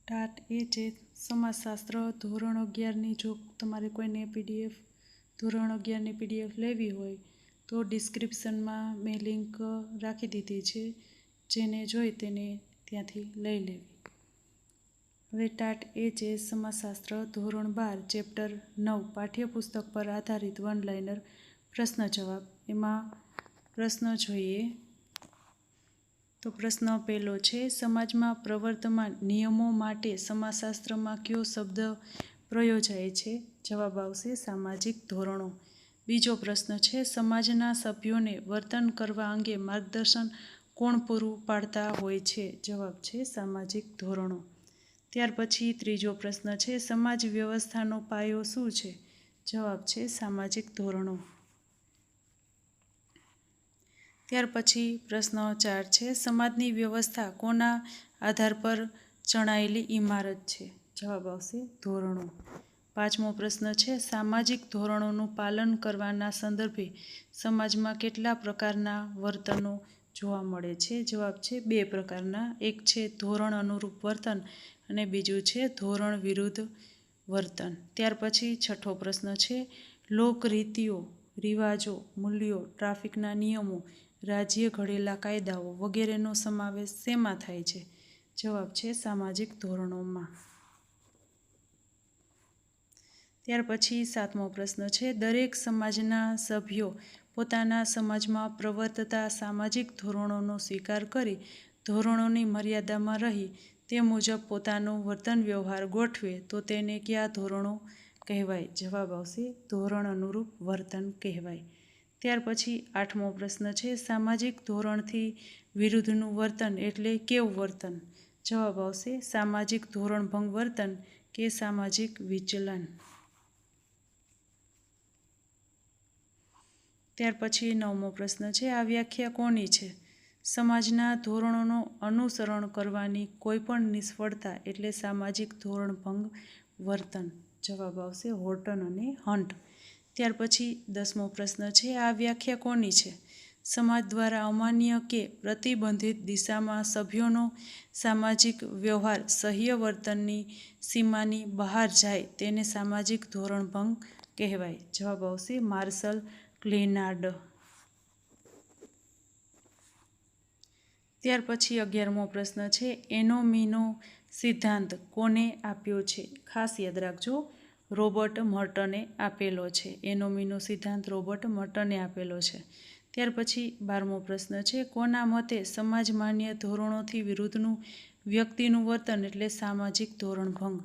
TAT એ છે સમાજશાસ્ત્ર ધોરણ 11ની જો તમારે કોઈને પીડીએફ ધોરણ 11ની પીડીએફ લેવી હોય તો ડિસ્ક્રિપ્શનમાં મેં લિંક રાખી દીધી છે, જેને જોઈ તેને ત્યાંથી લઈ લેવી. હવે ટાટ એ છે સમાજશાસ્ત્ર ધોરણ 12 ચેપ્ટર 9 પાઠ્યપુસ્તક પર આધારિત વન લાઇનર પ્રશ્ન જવાબ. એમાં પ્રશ્ન જોઈએ તો પ્રશ્ન પહેલો છે, સમાજમાં પ્રવર્તમાન નિયમો માટે સમાજશાસ્ત્રમાં કયો શબ્દ પ્રયોજાય છે? જવાબ આવશે સામાજિક ધોરણો. બીજો પ્રશ્ન છે, સમાજના સભ્યોને વર્તન કરવા અંગે માર્ગદર્શન કોણ પૂરું પાડતા હોય છે? જવાબ છે સામાજિક ધોરણો. ત્યાર પછી ત્રીજો પ્રશ્ન છે, સમાજ વ્યવસ્થાનો પાયો શું છે? જવાબ છે સામાજિક ધોરણો. ત્યાર પછી પ્રશ્ન 4 છે, સમાજની વ્યવસ્થા કોના આધાર પર ચણાયેલી ઇમારત છે? જવાબ આવશે ધોરણો. પાંચમો પ્રશ્ન છે, સામાજિક ધોરણોનું પાલન કરવાના સંદર્ભે સમાજમાં કેટલા પ્રકારના વર્તનો જોવા મળે છે? જવાબ છે 2 પ્રકારના. એક છે ધોરણ અનુરૂપ વર્તન અને બીજું છે ધોરણ વિરુદ્ધ વર્તન. ત્યાર પછી છઠ્ઠો પ્રશ્ન છે, લોકરીતિઓ, રિવાજો, મૂલ્યો, ટ્રાફિકના નિયમો, રાજ્ય ઘડેલા કાયદાઓ વગેરેનો સમાવેશ શેમાં થાય છે? જવાબ છે સામાજિક ધોરણોમાં. ત્યાર પછી સાતમો પ્રશ્ન છે, દરેક સમાજના સભ્યો પોતાના સમાજમાં પ્રવર્તતા સામાજિક ધોરણોનો સ્વીકાર કરી ધોરણોની મર્યાદામાં રહી તે મુજબ પોતાનું વર્તન વ્યવહાર ગોઠવે તો તેને કયા ધોરણો કહેવાય? જવાબ આવશે ધોરણ અનુરૂપ વર્તન કહેવાય. ત્યાર પછી આઠમો પ્રશ્ન છે, સામાજિક ધોરણથી વિરુદ્ધનું વર્તન એટલે કેવું વર્તન? જવાબ આવશે સામાજિક ધોરણભંગ વર્તન કે સામાજિક વિચલન. ત્યાર પછી નવમો પ્રશ્ન છે, આ વ્યાખ્યા કોની છે? સમાજના ધોરણોનું અનુસરણ કરવાની કોઈપણ નિષ્ફળતા એટલે સામાજિક ધોરણભંગ વર્તન. જવાબ આવશે હોર્ટન અને હન્ટ. ત્યાર પછી 10મો પ્રશ્ન છે, આ વ્યાખ્યા કોની છે? સમાજ દ્વારા અમાન્ય કે પ્રતિબંધિત દિશામાં સભ્યોનો સામાજિક વ્યવહાર સહ્ય વર્તનની સીમાની બહાર જાય તેને સામાજિક ધોરણભંગ કહેવાય. જવાબ આવશે માર્શલ ક્લેનાર્ડ. ત્યાર પછી 11મો પ્રશ્ન છે, એનોમીનો સિદ્ધાંત કોને આપ્યો છે? ખાસ યાદ રાખજો, રોબર્ટ મર્ટને આપેલો છે. એનોમીનો સિદ્ધાંત રોબર્ટ મર્ટને આપેલો છે. ત્યાર પછી 12મો પ્રશ્ન છે, કોના મતે સમાજ માન્ય ધોરણોથી વિરુદ્ધનું વ્યક્તિનું વર્તન એટલે સામાજિક ધોરણભંગ?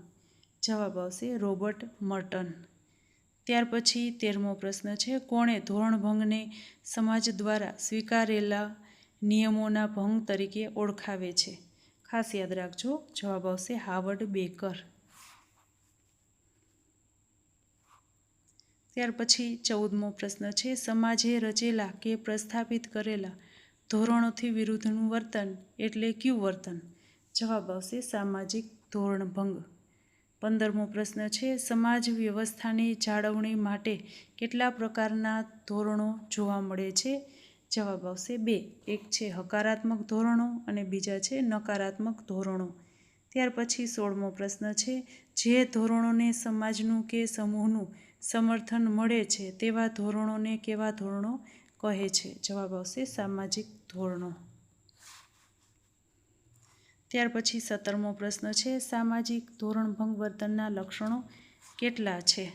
જવાબ આવશે રોબર્ટ મર્ટન. ત્યાર પછી 13મો પ્રશ્ન છે, કોણે ધોરણભંગને સમાજ દ્વારા સ્વીકારેલા નિયમોના ભંગ તરીકે ઓળખાવે છે? ખાસ યાદ રાખજો, જવાબ આવશે હાવર્ડ બેકર. ત્યાર પછી 14મો પ્રશ્ન છે, સમાજે રચેલા કે પ્રસ્થાપિત કરેલા ધોરણોથી વિરુદ્ધનું વર્તન એટલે કયું વર્તન? જવાબ આવશે સામાજિક ધોરણભંગ. 15મો પ્રશ્ન છે, સમાજ વ્યવસ્થાની જાળવણી માટે કેટલા પ્રકારના ધોરણો જોવા મળે છે? જવાબ આવશે 2. એક છે હકારાત્મક ધોરણો અને બીજા છે નકારાત્મક ધોરણો. ત્યાર પછી 16મો પ્રશ્ન છે, જે ધોરણોને સમાજનું કે સમૂહનું સમર્થન મળે છે તેવા ધોરણોને કેવા ધોરણો કહે છે? જવાબ આવશે સામાજિક ધોરણો. ત્યાર પછી 17મો પ્રશ્ન છે, સામાજિક ધોરણભંગ વર્તનના લક્ષણો કેટલા છે?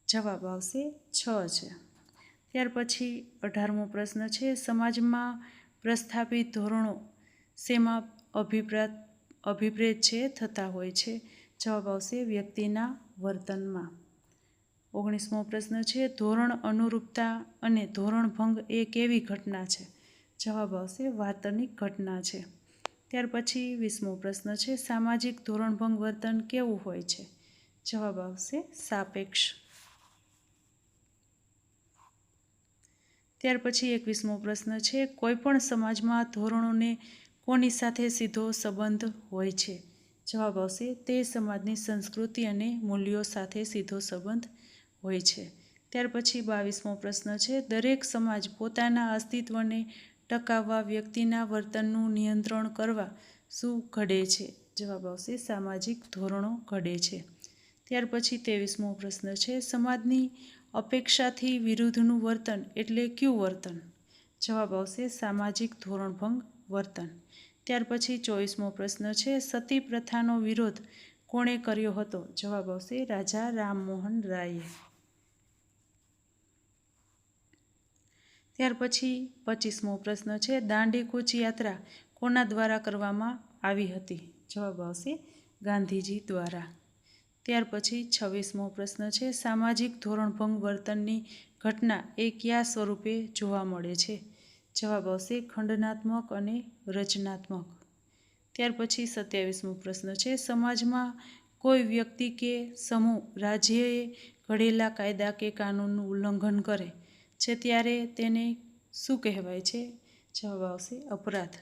જવાબ આવશે 6 છે. ત્યાર પછી 18મો પ્રશ્ન છે, સમાજમાં પ્રસ્થાપિત ધોરણો શેમાં અભિપ્રેત છે થતા હોય છે? જવાબ આવશે વ્યક્તિના વર્તનમાં. 19મો પ્રશ્ન છે, ધોરણ અનુરૂપતા અને ધોરણભંગ એ કેવી ઘટના છે? જવાબ આવશે વાસ્તવિક ઘટના છે. ત્યાર પછી 20મો પ્રશ્ન છે, સામાજિક ધોરણભંગ વર્તન કેવું હોય છે? જવાબ આવશે સાપેક્ષ. ત્યાર પછી 21મો પ્રશ્ન છે, કોઈપણ સમાજમાં ધોરણોને કોની સાથે સીધો સંબંધ હોય છે? જવાબ આવશે તે સમાજની સંસ્કૃતિ અને મૂલ્યો સાથે સીધો સંબંધ હોય છે. ત્યાર પછી 22મો પ્રશ્ન છે, દરેક સમાજ પોતાના અસ્તિત્વને ટકાવવા વ્યક્તિના વર્તનનું નિયંત્રણ કરવા શું ઘડે છે? જવાબ આવશે સામાજિક ધોરણો ઘડે છે. ત્યાર પછી 23મો પ્રશ્ન છે, સમાજની અપેક્ષાથી વિરુદ્ધનું વર્તન એટલે કયું વર્તન? જવાબ આવશે સામાજિક ધોરણભંગ વર્તન. ત્યાર પછી 24મો પ્રશ્ન છે, સતી પ્રથાનો વિરોધ કોણે કર્યો હતો? જવાબ આવશે રાજા રામમોહન રાયે. ત્યાર પછી 25મો પ્રશ્ન છે, દાંડી કૂચ યાત્રા કોના દ્વારા કરવામાં આવી હતી? જવાબ આવશે ગાંધીજી દ્વારા. ત્યાર પછી 26મો પ્રશ્ન છે, સામાજિક ધોરણભંગ વર્તનની ઘટના એ કયા સ્વરૂપે જોવા મળે છે? જવાબ આવશે ખંડનાત્મક અને રચનાત્મક. ત્યાર પછી 27મો પ્રશ્ન છે, સમાજમાં કોઈ વ્યક્તિ કે સમૂહ રાજ્યએ ઘડેલા કાયદા કે કાનૂનનું ઉલ્લંઘન કરે છે ત્યારે તેને શું કહેવાય છે? જવાબ આવશે અપરાધ.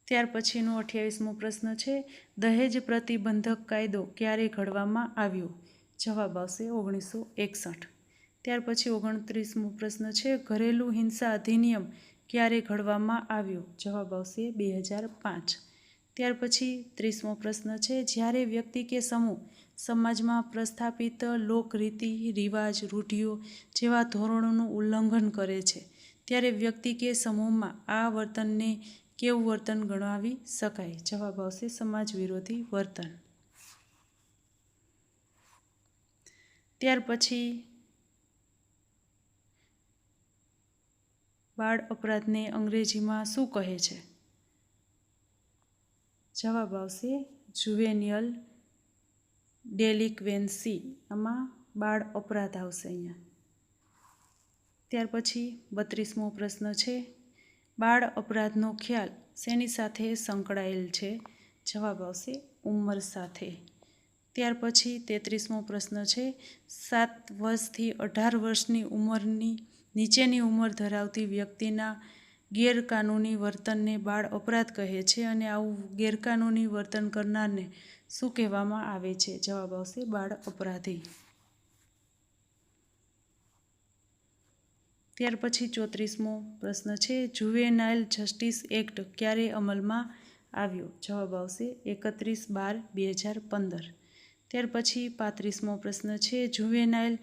ત્યાર પછીનો 28મો પ્રશ્ન છે, દહેજ પ્રતિબંધક કાયદો ક્યારે ઘડવામાં આવ્યો? જવાબ આવશે 1961. ત્યાર પછી 29મો પ્રશ્ન છે, ઘરેલું હિંસા અધિનિયમ ક્યારે ઘડવામાં આવ્યો? જવાબ આવશે 2005. ત્યાર પછી 30મો પ્રશ્ન છે, જ્યારે વ્યક્તિ કે સમૂહ સમાજમાં પ્રસ્થાપિત લોકરીતિ રિવાજ રૂઢિઓ જેવા ધોરણોનું ઉલ્લંઘન કરે છે ત્યારે વ્યક્તિ કે સમૂહમાં આ વર્તનને કેવું વર્તન ગણાવી શકાય? જવાબ આવશે સમાજ વિરોધી વર્તન. ત્યાર પછી બાળ અપરાધને અંગ્રેજીમાં શું કહે છે? જવાબ આવશે જુવેનિયલ ડેલિક્વેન્સી. આમાં બાળ અપરાધ આવશે અહીંયા. ત્યાર પછી 32મો પ્રશ્ન છે, બાળ અપરાધનો ખ્યાલ શેની સાથે સંકળાયેલ છે? જવાબ આવશે ઉંમર સાથે. ત્યાર પછી 33મો પ્રશ્ન છે, 7 વર્ષથી 18 વર્ષની ઉંમરની નીચેની ઉંમર ધરાવતી વ્યક્તિના ગેરકાનૂની વર્તનને બાળ અપરાધ કહે છે અને આવું ગેરકાનૂની વર્તન કરનારને શું કહેવામાં આવે છે? જવાબ આવશે બાળ અપરાધી. ત્યાર પછી 34મો પ્રશ્ન છે, જુવેનાઇલ જસ્ટિસ એક્ટ ક્યારે અમલમાં આવ્યો? જવાબ આવશે 31/12/2015. ત્યાર પછી 35મો પ્રશ્ન છે, જુવેનાઇલ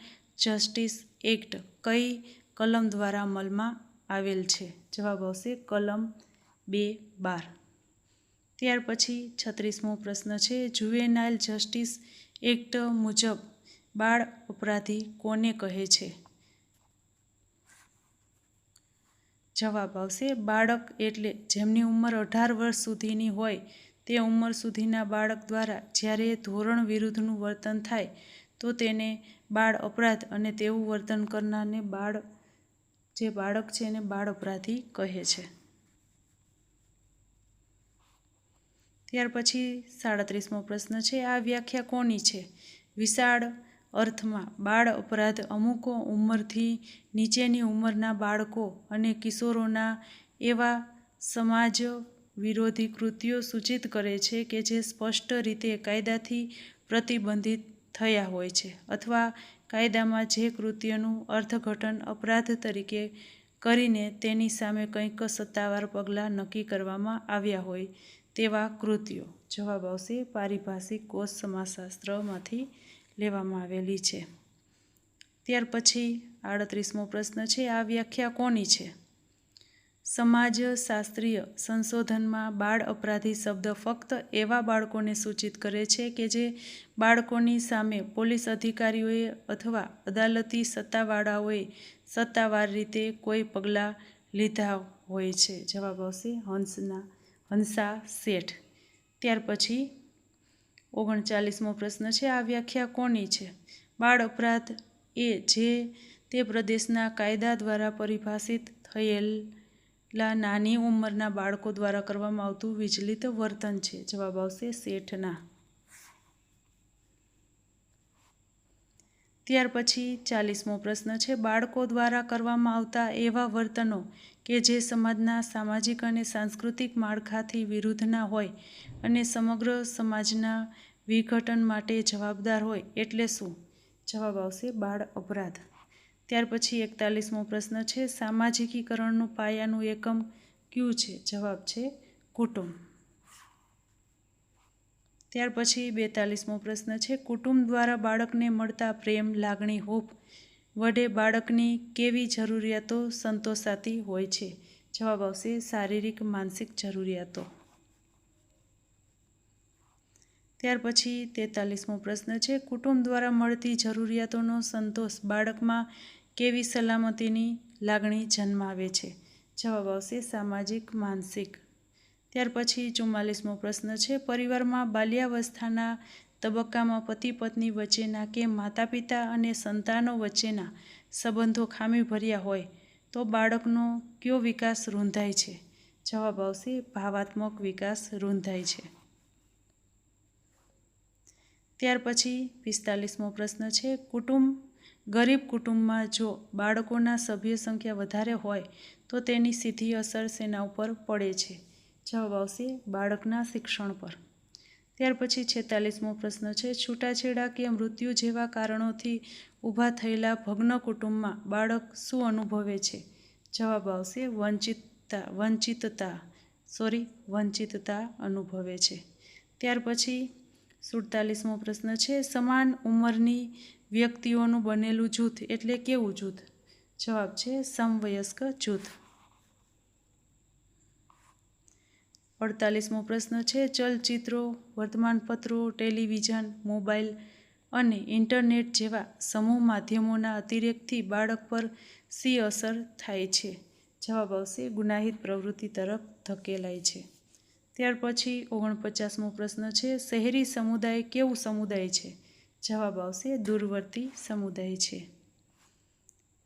જસ્ટિસ એક્ટ કઈ કલમ દ્વારા અમલમાં આવેલ છે? જવાબ આવશે કલમ 2(12). ત્યાર પછી 36મો પ્રશ્ન છે, જુવેનાઇલ જસ્ટિસ એક્ટ મુજબ બાળ અપરાધી કોને કહે છે? જવાબ આવશે બાળક એટલે જેમની ઉંમર 18 વર્ષ સુધીની હોય તે ઉંમર સુધીના બાળક દ્વારા જ્યારે ધોરણ વિરુદ્ધનું વર્તન થાય તો તેને બાળ અપરાધ અને તેવું વર્તન કરનારને જે બાળક છે એને બાળ અપરાધી કહે છે. ત્યાર પછી 37મો પ્રશ્ન છે, આ વ્યાખ્યા કોની છે? વિશાળ અર્થમાં બાળ અપરાધ અમુક ઉંમરથી નીચેની ઉંમરના બાળકો અને કિશોરોના એવા સમાજ વિરોધી કૃત્યો સૂચિત કરે છે કે જે સ્પષ્ટ રીતે કાયદાથી પ્રતિબંધિત થયા હોય છે અથવા કાયદામાં જે કૃત્યનું અર્થઘટન અપરાધ તરીકે કરીને તેની સામે કંઈક સત્તાવાર પગલાં નક્કી કરવામાં આવ્યા હોય તેવા કૃત્યો. જવાબ આવશે પારિભાષિક કોષ સમાજશાસ્ત્રમાંથી લેવામાં આવેલી છે. ત્યાર પછી 38મો પ્રશ્ન છે, આ વ્યાખ્યા કોની છે? સમાજશાસ્ત્રીય સંશોધનમાં બાળ અપરાધી શબ્દ ફક્ત એવા બાળકોને સૂચિત કરે છે કે જે બાળકોની સામે પોલીસ અધિકારીઓએ અથવા અદાલતી સત્તાવાળાઓએ સત્તાવાર રીતે કોઈ પગલાં લીધા હોય છે. જવાબ આવશે હંસા શેઠ. ત્યાર પછી 39મો પ્રશ્ન છે, આ વ્યાખ્યા કોની છે? બાળ અપરાધ એ જે તે પ્રદેશના કાયદા દ્વારા પરિભાષિત થયેલા નાની ઉંમરના બાળકો દ્વારા કરવામાં આવતું વિચલિત વર્તન છે. જવાબ આવશે શેઠના. ત્યાર પછી 40મો પ્રશ્ન છે, બાળકો દ્વારા કરવામાં આવતા એવા વર્તનો કે જે સમાજના સામાજિક અને સાંસ્કૃતિક માળખાથી વિરુદ્ધના હોય અને સમગ્ર સમાજના વિઘટન માટે જવાબદાર હોય એટલે શું? જવાબ આવશે બાળ અપરાધ. ત્યાર પછી 41મો પ્રશ્ન છે, સામાજિકીકરણનું પાયાનું એકમ કયું છે? જવાબ છે કુટુંબ. ત્યાર પછી 42મો પ્રશ્ન છે, કુટુંબ દ્વારા બાળકને મળતા પ્રેમ, લાગણી, હૂંફ વડે બાળકની કેવી જરૂરિયાતો સંતોષાતી હોય છે? જવાબ આવશે શારીરિક, માનસિક જરૂરિયાતો. ત્યાર પછી 43મો પ્રશ્ન છે, કુટુંબ દ્વારા મળતી જરૂરિયાતોનો સંતોષ બાળકમાં કેવી સલામતીની લાગણી જન્માવે છે? જવાબ આવશે સામાજિક, માનસિક. ત્યાર પછી 44મો પ્રશ્ન છે, પરિવારમાં બાલ્યાવસ્થાના તબક્કામાં પતિ પત્ની વચ્ચેના કે માતા પિતા અને સંતાનો વચ્ચેના સંબંધો ખામીભર્યા હોય તો બાળકનો કયો વિકાસ રૂંધાય છે? જવાબ આવશે ભાવાત્મક વિકાસ રૂંધાય છે. ત્યાર પછી 45મો પ્રશ્ન છે, ગરીબ કુટુંબમાં જો બાળકોના સભ્ય સંખ્યા વધારે હોય તો તેની સીધી અસર શેના ઉપર પડે છે? જવાબ આવશે બાળકના શિક્ષણ પર. ત્યાર પછી 46મો પ્રશ્ન છે, છૂટાછેડા કે મૃત્યુ જેવા કારણોથી ઊભા થયેલા ભગ્ન કુટુંબમાં બાળક શું અનુભવે છે? જવાબ આવશે વંચિતતા અનુભવે છે. ત્યાર પછી 47મો પ્રશ્ન છે, સમાન ઉંમરની વ્યક્તિઓનું બનેલું જૂથ એટલે કેવું જૂથ? જવાબ છે સમવયસ્ક જૂથ. 48મો પ્રશ્ન છે, ચલચિત્રો, વર્તમાનપત્રો, ટેલિવિઝન, મોબાઈલ અને ઇન્ટરનેટ જેવા સમૂહ માધ્યમોના અતિરેકથી બાળક પર શી અસર થાય છે? જવાબ આવશે ગુનાહિત પ્રવૃત્તિ તરફ ધકેલાય છે. ત્યાર પછી 49મો પ્રશ્ન છે, શહેરી સમુદાય કેવું સમુદાય છે? જવાબ આવશે દૂરવર્તી સમુદાય છે.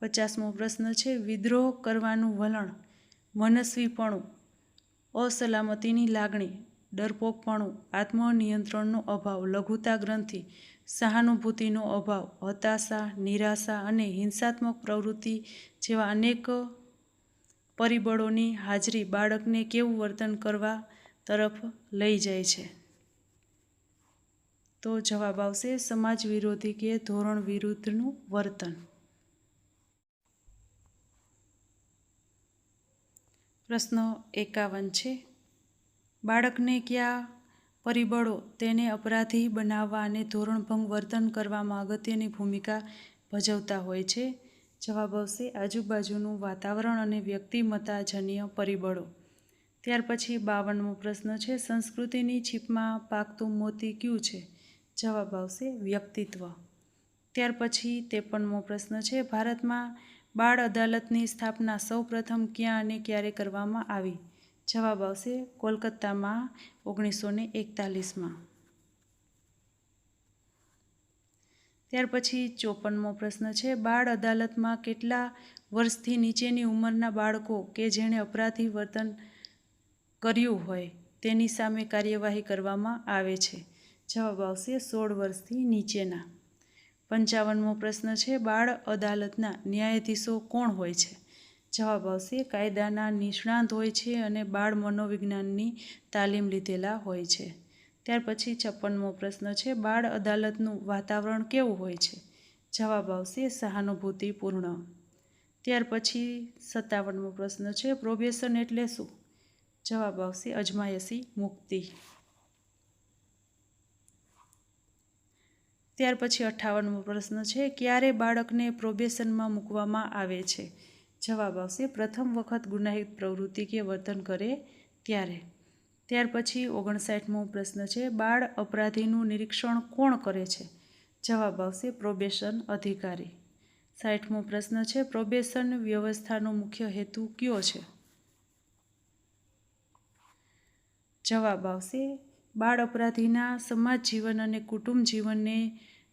50મો પ્રશ્ન છે, વિદ્રોહ કરવાનું વલણ, મનસ્વીપણું, અસલામતીની લાગણી, ડરપોકપણું, આત્મનિયંત્રણનો અભાવ, લઘુતા ગ્રંથિ, સહાનુભૂતિનો અભાવ, હતાશા, નિરાશા અને હિંસાત્મક પ્રવૃત્તિ જેવા અનેક પરિબળોની હાજરી બાળકને કેવું વર્તન કરવા તરફ લઈ જાય છે? તો જવાબ આવશે સમાજ વિરોધી કે ધોરણ વિરુદ્ધનું વર્તન. પ્રશ્ન 51 છે, બાળકને કયા પરિબળો તેને અપરાધી બનાવવા અને ધોરણભંગ વર્તન કરવામાં અગત્યની ભૂમિકા ભજવતા હોય છે? જવાબ આવશે આજુબાજુનું વાતાવરણ અને વ્યક્તિમત્તાજન્ય પરિબળો. ત્યાર પછી 52મો પ્રશ્ન છે, સંસ્કૃતિની છીપમાં પાકતું મોતી કયું છે? જવાબ આવશે વ્યક્તિત્વ. ત્યાર પછી 53મો પ્રશ્ન છે, ભારતમાં બાળ અદાલતની સ્થાપના સૌ પ્રથમ ક્યાં અને ક્યારે કરવામાં આવી? જવાબ આવશે કોલકાતામાં 1941માં. ત્યાર પછી 54મો પ્રશ્ન છે, બાળ અદાલતમાં કેટલા વર્ષથી નીચેની ઉંમરના બાળકો કે જેણે અપરાધી વર્તન કર્યું હોય તેની સામે કાર્યવાહી કરવામાં આવે છે? જવાબ આવશે 16 વર્ષથી નીચેના. 55મો પ્રશ્ન છે, બાળ અદાલતના ન્યાયાધીશો કોણ હોય છે? જવાબ આવશે કાયદાના નિષ્ણાત હોય છે અને બાળ મનોવિજ્ઞાનની તાલીમ લીધેલા હોય છે. ત્યાર પછી 56મો પ્રશ્ન છે, બાળ અદાલતનું વાતાવરણ કેવું હોય છે? જવાબ આવશે સહાનુભૂતિપૂર્ણ. ત્યાર પછી 57મો પ્રશ્ન છે, પ્રોબેશન એટલે શું? જવાબ આવશે અજમાયશી મુક્તિ. ત્યાર પછી 58મો પ્રશ્ન છે, ક્યારે બાળકને પ્રોબેશનમાં મૂકવામાં આવે છે? જવાબ આવશે પ્રથમ વખત ગુનાહિત પ્રવૃત્તિ કે વર્તન કરે ત્યારે. ત્યાર પછી 59મો પ્રશ્ન છે, બાળ અપરાધીનું નિરીક્ષણ કોણ કરે છે? જવાબ આવશે પ્રોબેશન અધિકારી. 60મો પ્રશ્ન છે, પ્રોબેશન વ્યવસ્થાનો મુખ્ય હેતુ કયો છે? જવાબ આવશે બાળ અપરાધીના સમાજ જીવન અને કુટુંબ જીવનને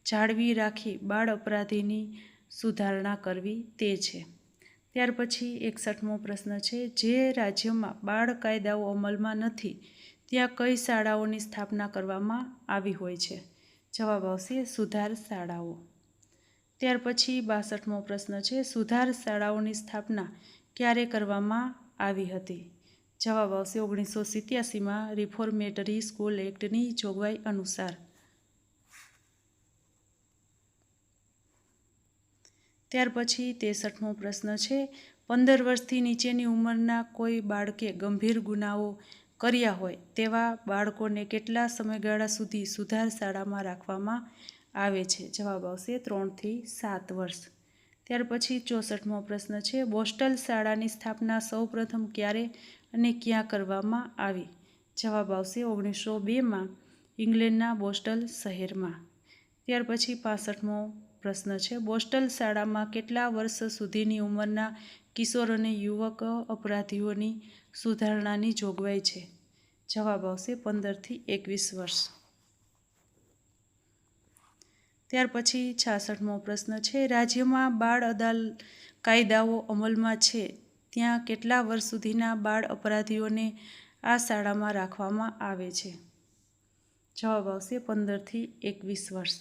જાળવી રાખી બાળ અપરાધીની સુધારણા કરવી તે છે. ત્યાર પછી 61મો પ્રશ્ન છે, જે રાજ્યમાં બાળ કાયદાઓ અમલમાં નથી ત્યાં કઈ શાળાઓની સ્થાપના કરવામાં આવી હોય છે? જવાબ આવશે સુધાર શાળાઓ. ત્યાર પછી 62મો પ્રશ્ન છે, સુધાર શાળાઓની સ્થાપના ક્યારે કરવામાં આવી હતી? જવાબ આવશે 1987માં રિફોર્મેટરી સ્કૂલ એક્ટની જોગવાઈ અનુસાર. ત્યાર પછી 63મો પ્રશ્ન છે, 15 વર્ષથી નીચેની ઉંમરના કોઈ બાળકે ગંભીર ગુનાઓ કર્યા હોય તેવા બાળકોને કેટલા સમયગાળા સુધી સુધાર શાળામાં રાખવામાં આવે છે? જવાબ આવશે 3 થી 7 વર્ષ. ત્યાર પછી 64મો પ્રશ્ન છે, બોસ્ટલ શાળાની સ્થાપના સૌપ્રથમ ક્યારે અને ક્યાં કરવામાં આવી? જવાબ આવશે 1902માં ઇંગ્લેન્ડના બોસ્ટલ શહેરમાં. ત્યાર પછી 65મો પ્રશ્ન છે, બોસ્ટલ શાળામાં કેટલા વર્ષ સુધીની ઉંમરના કિશોર અને યુવક અપરાધીઓની સુધારણાની જોગવાઈ છે? જવાબ આવશે 15 થી 21 વર્ષ. ત્યાર પછી 66મો પ્રશ્ન છે, રાજ્યમાં બાળ અદાલત કાયદાઓ અમલમાં છે ત્યાં કેટલા વર્ષ સુધીના બાળ અપરાધીઓને આ શાળામાં રાખવામાં આવે છે? જવાબ આવશે 15 થી 21 વર્ષ.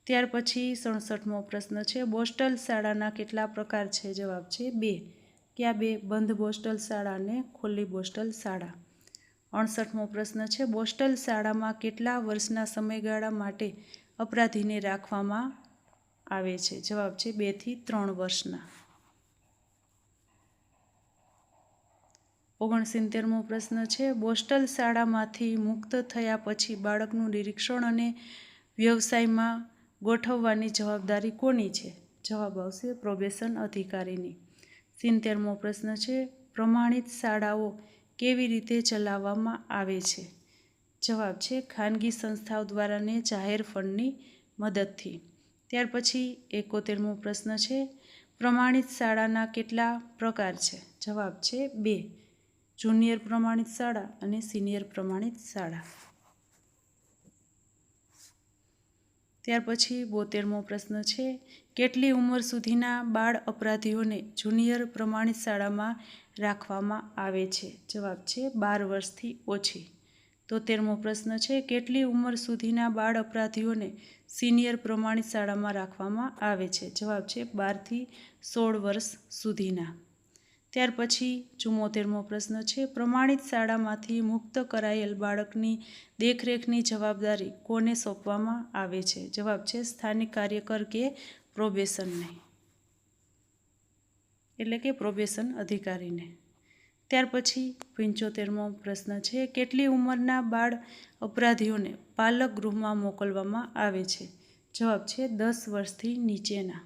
ત્યાર પછી 67મો પ્રશ્ન છે, બોસ્ટલ શાળાના કેટલા પ્રકાર છે? જવાબ છે 2. કયા 2? બંધ બોસ્ટલ શાળા અને ખુલ્લી બોસ્ટલ શાળા. 68મો પ્રશ્ન છે, બોસ્ટલ શાળામાં કેટલા વર્ષના સમયગાળા માટે અપરાધીને રાખવામાં આવે છે? જવાબ છે 2 થી 3 વર્ષના. 69મો પ્રશ્ન છે, બોસ્ટલ શાળામાંથી મુક્ત થયા પછી બાળકનું નિરીક્ષણ અને વ્યવસાયમાં ગોઠવવાની જવાબદારી કોની છે? જવાબ આવશે પ્રોબેશન અધિકારીની. 70મો પ્રશ્ન છે, પ્રમાણિત શાળાઓ કેવી રીતે ચલાવવામાં આવે છે? જવાબ છે ખાનગી સંસ્થાઓ દ્વારા ને જાહેર ફંડની મદદથી. ત્યાર પછી 71મો પ્રશ્ન છે, પ્રમાણિત શાળાના કેટલા પ્રકાર છે? જવાબ છે 2. જુનિયર પ્રમાણિત શાળા અને સિનિયર પ્રમાણિત શાળા. ત્યાર પછી 72મો પ્રશ્ન છે, કેટલી ઉંમર સુધીના બાળ અપરાધીઓને જુનિયર પ્રમાણિત શાળામાં રાખવામાં આવે છે? જવાબ છે 12 વર્ષથી ઓછી. 73મો પ્રશ્ન છે, કેટલી ઉંમર સુધીના બાળ અપરાધીઓને સિનિયર પ્રમાણિત શાળામાં રાખવામાં આવે છે? જવાબ છે 12 થી 16 વર્ષ સુધીના. ત્યાર પછી 74મો પ્રશ્ન છે, પ્રમાણિત શાળામાંથી મુક્ત કરાયેલ બાળકની દેખરેખની જવાબદારી કોને સોંપવામાં આવે છે? જવાબ છે સ્થાનિક કાર્યકર કે પ્રોબેશનને, એટલે કે પ્રોબેશન અધિકારીને. ત્યાર પછી 75મો પ્રશ્ન છે, કેટલી ઉંમરના બાળ અપરાધીઓને પાલક ગૃહમાં મોકલવામાં આવે છે? જવાબ છે 10 વર્ષથી નીચેના.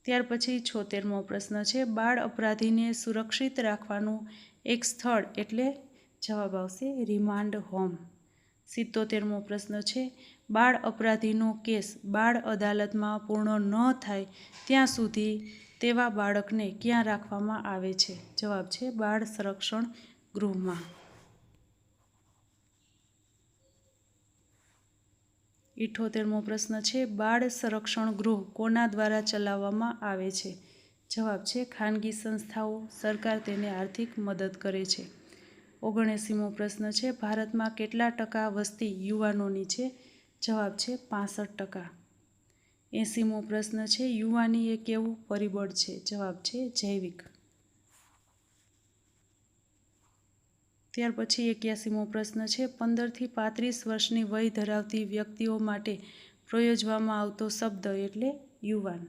ત્યાર પછી 76મો પ્રશ્ન છે, બાળ અપરાધીને સુરક્ષિત રાખવાનું એક સ્થળ એટલે? જવાબ આવશે રિમાન્ડ હોમ. 77મો પ્રશ્ન છે, બાળ અપરાધીનો કેસ બાળ અદાલતમાં પૂર્ણ ન થાય ત્યાં સુધી તેવા બાળકને ક્યાં રાખવામાં આવે છે? જવાબ છે બાળ સંરક્ષણ ગૃહમાં. 78મો પ્રશ્ન છે, બાળ સંરક્ષણ ગૃહ કોના દ્વારા ચલાવવામાં આવે છે? જવાબ છે ખાનગી સંસ્થાઓ, સરકાર તેને આર્થિક મદદ કરે છે. 79મો પ્રશ્ન છે, ભારતમાં કેટલા ટકા વસ્તી યુવાનોની છે? જવાબ છે 65%. 80મો પ્રશ્ન છે, યુવાની એ કેવું પરિબળ છે? જવાબ છે જૈવિક. ત્યાર પછી 81મો પ્રશ્ન છે, 15 થી 35 વર્ષની વય ધરાવતી વ્યક્તિઓ માટે પ્રયોજવામાં આવતો શબ્દ એટલે? યુવાન.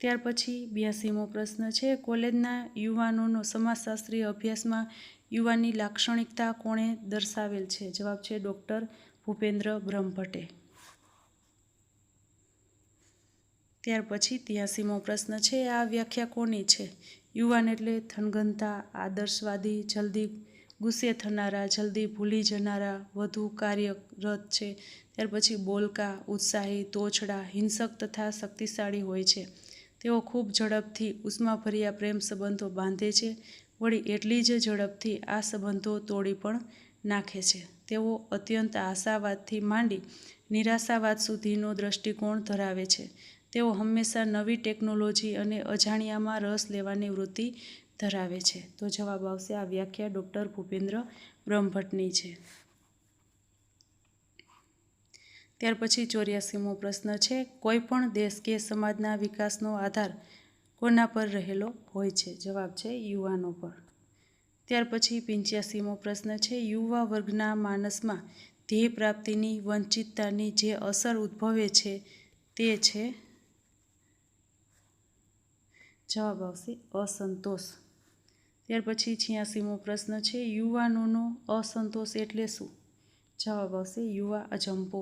ત્યાર પછી 82મો પ્રશ્ન છે, કોલેજના યુવાનોનો સમાજશાસ્ત્રીય અભ્યાસમાં યુવાનની લાક્ષણિકતા કોણે દર્શાવેલ છે? જવાબ છે ડૉક્ટર ભૂપેન્દ્ર બ્રહ્મભટ્ટે. ત્યાર પછી 83મો પ્રશ્ન છે, આ વ્યાખ્યા કોની છે? યુવાન એટલે થનગનતા, આદર્શવાદી, જલ્દી ગુસ્સે થનારા, જલ્દી ભૂલી જનારા, વધુ કાર્યરત છે. ત્યાર પછી બોલકા, ઉત્સાહી, તોછડા, હિંસક તથા શક્તિશાળી હોય છે. તેઓ ખૂબ ઝડપથી ઉષ્માભર્યા પ્રેમ સંબંધો બાંધે છે, વળી એટલી જ ઝડપથી આ સંબંધો તોડી પણ નાખે છે. તેઓ અત્યંત આશાવાદથી માંડી નિરાશાવાદ સુધીનો દૃષ્ટિકોણ ધરાવે છે. તેઓ હંમેશા નવી ટેકનોલોજી અને અજાણ્યામાં રસ લેવાની વૃત્તિ ધરાવે છે. તો જવાબ આવશે આ વ્યાખ્યા ડૉક્ટર ભૂપેન્દ્ર બ્રહ્મભટ્ટની છે. ત્યાર પછી 84મો પ્રશ્ન છે, કોઈ પણ દેશ કે સમાજના વિકાસનો આધાર કોના પર રહેલો હોય છે? જવાબ છે યુવાનો પર. ત્યાર પછી 85મો પ્રશ્ન છે, યુવા વર્ગના માનસમાં ધ્યેય પ્રાપ્તિની વંચિતતાની જે અસર ઉદ્ભવે છે તે છે? જવાબ આવશે અસંતોષ. ત્યાર પછી 86મો પ્રશ્ન છે, યુવાનોનો અસંતોષ એટલે શું? જવાબ આવશે યુવા અજંપો.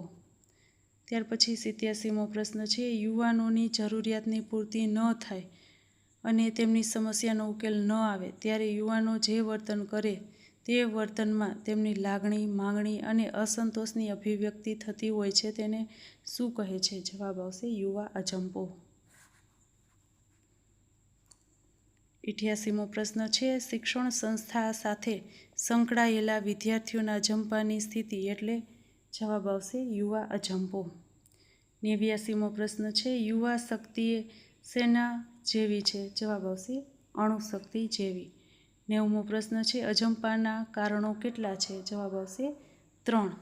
ત્યાર પછી 87મો પ્રશ્ન છે, યુવાનોની જરૂરિયાતની પૂર્તિ ન થાય અને તેમની સમસ્યાનો ઉકેલ ન આવે ત્યારે યુવાનો જે વર્તન કરે તે વર્તનમાં તેમની લાગણી, માંગણી અને અસંતોષની અભિવ્યક્તિ થતી હોય છે તેને શું કહે છે? જવાબ આવશે યુવા અજંપો. 88મો પ્રશ્ન છે, શિક્ષણ સંસ્થા સાથે સંકળાયેલા વિદ્યાર્થીઓના અજંપાની સ્થિતિ એટલે? જવાબ આવશે યુવા અજંપો. 89મો પ્રશ્ન છે, યુવા શક્તિ શેના જેવી છે? જવાબ આવશે અણુશક્તિ જેવી. 90મો પ્રશ્ન છે, અજંપાના કારણો કેટલા છે? જવાબ આવશે 3.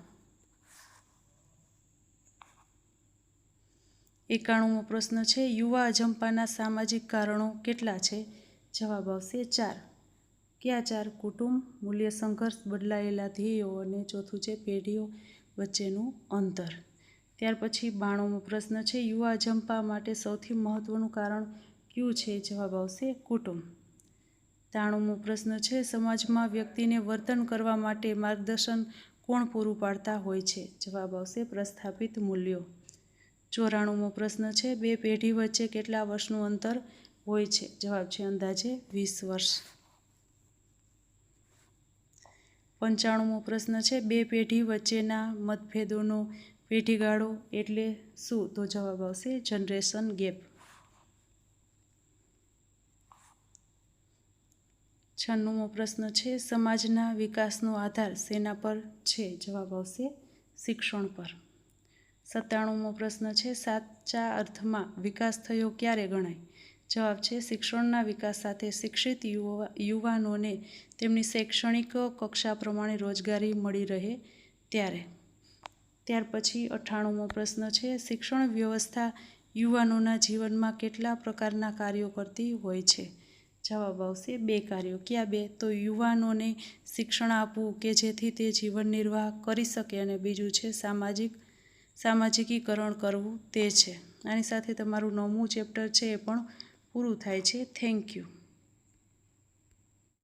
91મો પ્રશ્ન છે, યુવા અજંપાના સામાજિક કારણો કેટલા છે? જવાબ આવશે 4. કયા 4? કુટુંબ, મૂલ્ય સંઘર્ષ, બદલાયેલા ધ્યેયો અને ચોથું છે પેઢીઓ વચ્ચેનું અંતર. ત્યાર પછી 92મો પ્રશ્ન છે, યુવા અજંપા માટે સૌથી મહત્વનું કારણ કયું છે? જવાબ આવશે કુટુંબ. 93મો પ્રશ્ન છે, સમાજમાં વ્યક્તિને વર્તન કરવા માટે માર્ગદર્શન કોણ પૂરું પાડતા હોય છે? જવાબ આવશે પ્રસ્થાપિત મૂલ્યો. 94મો પ્રશ્ન છે, બે પેઢી વચ્ચે કેટલા વર્ષનું અંતર હોય છે? જવાબ છે અંદાજે 20 વર્ષ. 95મો પ્રશ્ન છે, બે પેઢી વચ્ચેના મતભેદોનો પેઢીગાળો એટલે શું? તો જવાબ આવશે જનરેશન ગેપ. 96મો પ્રશ્ન છે, સમાજના વિકાસનો આધાર શેના પર છે? જવાબ આવશે શિક્ષણ પર. 97મો પ્રશ્ન છે, સાચા અર્થમાં વિકાસ થયો ક્યારે ગણાય? જવાબ છે શિક્ષણના વિકાસ સાથે શિક્ષિત યુવાનોને તેમની શૈક્ષણિક કક્ષા પ્રમાણે રોજગારી મળી રહે ત્યારે. ત્યાર પછી 98મો પ્રશ્ન છે, શિક્ષણ વ્યવસ્થા યુવાનોના જીવનમાં કેટલા પ્રકારના કાર્યો કરતી હોય છે? જવાબ આવશે 2 કાર્યો. કયા 2? તો યુવાનોને શિક્ષણ આપવું કે જેથી તે જીવન નિર્વાહ કરી શકે અને બીજું છે સામાજિકીકરણ કરવું તે છે. આની સાથે તમારું 9મું ચેપ્ટર છે એ પણ પૂરું થાય છે. Thank you.